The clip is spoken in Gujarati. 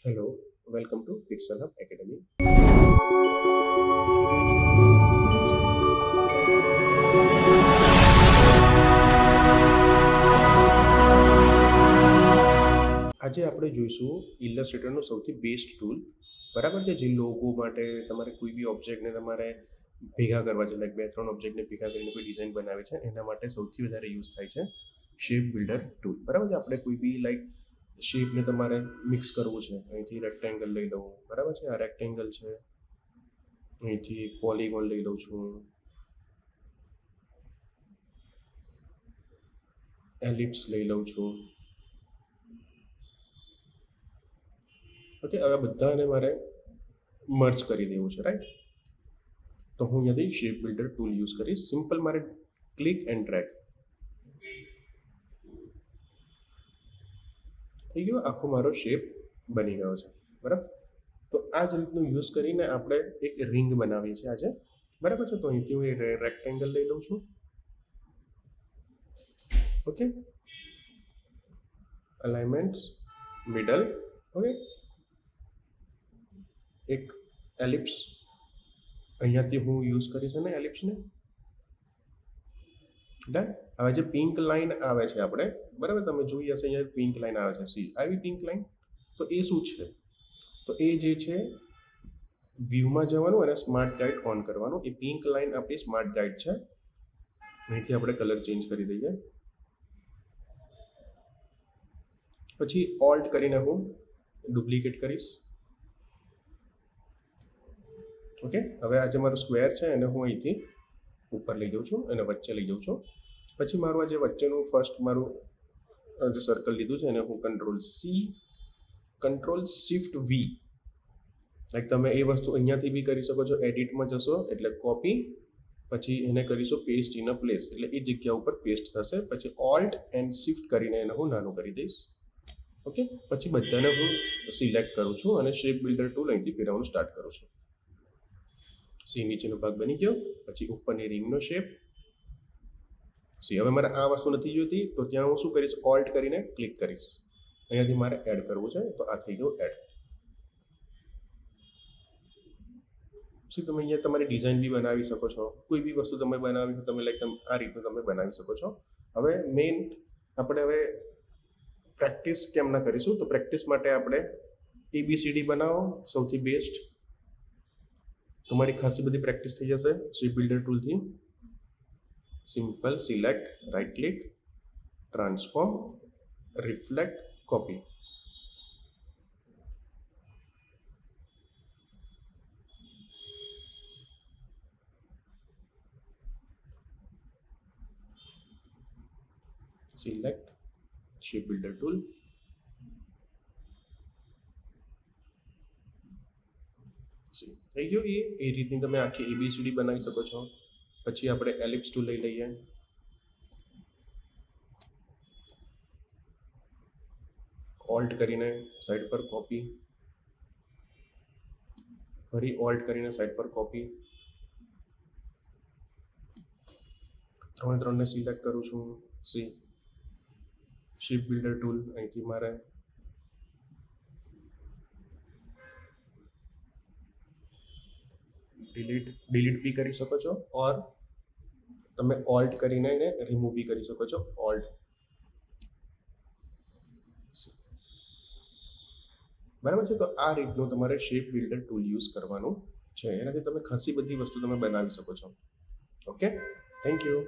Hello, welcome to Pixelhub Academy. આજે આપણે જોઈશું ઇલસ્ટ્રેટરનું સૌથી બેસ્ટ ટૂલ, બરાબર છે, જે લોગો માટે તમારે કોઈ બી ઓબ્જેક્ટને તમારે ભેગા કરવા છે, લાઈક બે ત્રણ ઓબ્જેક્ટને ભેગા કરીને કોઈ ડિઝાઇન બનાવી છે, એના માટે સૌથી વધારે યુઝ થાય છે શેપ બિલ્ડર ટૂલ. બરાબર છે, આપણે કોઈ બી લાઈક શેપને તમારે મિક્સ કરવું છે, અહીંથી રેક્ટેંગલ લઈ લઉં, બરાબર છે, આ રેક્ટેંગલ છે, અહીંથી પોલીગોન લઈ લઉં છું, એલિપ્સ લઈ લઉં છું. ઓકે, હવે બધાને મારે મર્જ કરી દેવું છે, રાઈટ? તો હું અહીંયાથી શેપ બિલ્ડર ટૂલ યુઝ કરીશ. સિમ્પલ મારે ક્લિક એન્ડ ડ્રેગ થઈ ગયો, આખો મારો શેપ બની ગયો છે. બરાબર, તો આ જ રીતનું યુઝ કરીને આપણે એક રિંગ બનાવીએ છીએ આજે. બરાબર છે, તો અહીંથી હું રેક્ટેંગલ લઈ લઉં છું. ઓકે, અલાઇનમેન્ટ્સ, મિડલ, ઓકે, એક એલિપ્સ અહીંયાથી હું યુઝ કરીશ ને એલિપ્સને. ડન. હવે જે પિંક લાઈન આવે છે આપણે, બરાબર, તમે જોઈ હશે અહીંયા પિંક લાઈન આવે છે, સી આવી પિંક લાઈન. તો એ શું છે? તો એ જે છે વ્યૂમાં જવાનું અને સ્માર્ટ ગાઈડ ઓન કરવાનું. એ પિંક લાઈન આપણી સ્માર્ટ ગાઈડ છે. અહીંથી આપણે કલર ચેન્જ કરી દઈએ. પછી ઓલ્ટ કરીને હું ડુપ્લિકેટ કરીશ. ઓકે, હવે આ જે મારું સ્ક્વેર છે એને હું અહીંથી ઉપર લઈ જાઉં છું અને વચ્ચે લઈ જાઉં છું. પછી મારું આ જે વચ્ચેનું ફર્સ્ટ મારું જે સર્કલ લીધું છે એને હું કંટ્રોલ શિફ્ટ વી, લાઈક તમે એ વસ્તુ અહીંયાથી બી કરી શકો છો. એડિટમાં જશો એટલે કોપી, પછી એને કરીશું પેસ્ટ ઇન અ પ્લેસ, એટલે એ જગ્યા ઉપર પેસ્ટ થશે. પછી ઓલ્ટ એન્ડ શિફ્ટ કરીને એને હું નાનું કરી દઈશ. ઓકે, પછી બધાને હું સિલેક્ટ કરું છું અને શેપ બિલ્ડર ટૂલ અહીંથી ફેરવવાનું સ્ટાર્ટ કરું છું. સી નીચેનો ભાગ બની ગયો. પછી ઉપરની રિંગનો શેપ. સી હવે મારે આ વસ્તુ નથી જોઈતી, તો ત્યાં હું શું કરીશ, ઓલ્ટ કરીને ક્લિક કરીશ. અહીંયાથી મારે એડ કરવું છે, તો આ થઈ ગયું એડ. શું તમે અહીંયા તમારી ડિઝાઇન બી બનાવી શકો છો, કોઈ બી વસ્તુ તમે બનાવી તમે લાઈક આ રીતનું તમે બનાવી શકો છો. હવે મેઇન આપણે હવે પ્રેક્ટિસ કેમ ના કરીશું, તો પ્રેક્ટિસ માટે આપણે ABCD બનાવો, સૌથી બેસ્ટ. તમારી ખાસી બધી પ્રેક્ટિસ થઈ જશે શેપ બિલ્ડર ટૂલથી. Simple select, right click, transform, reflect, copy. Select shape builder tool. થઈ ગયું. એ રીતની તમે આખી ABCD બનાવી શકો છો. પછી આપણે એલિપ્સ ટૂલ લઈ લઈએ. ઓલ્ટ કરીને સાઈડ પર કોપી, ફરી ઓલ્ટ કરીને સાઈડ પર કોપી. ત્રણને સિલેક્ટ કરું છું. સી શેપ બિલ્ડર ટૂલ અહીંથી મારે ડિલીટ બી કરી શકો છો, ઓર તમે ઓલ્ટ કરીને એને રિમૂવ બી કરી શકો છો. ઓલ્ટ, બરાબર છે. તો આ રીતનું તમારે શેપ બિલ્ડર ટૂલ યુઝ કરવાનું છે. એનાથી તમે ખાસી બધી વસ્તુ તમે બનાવી શકો છો. Okay, thank you.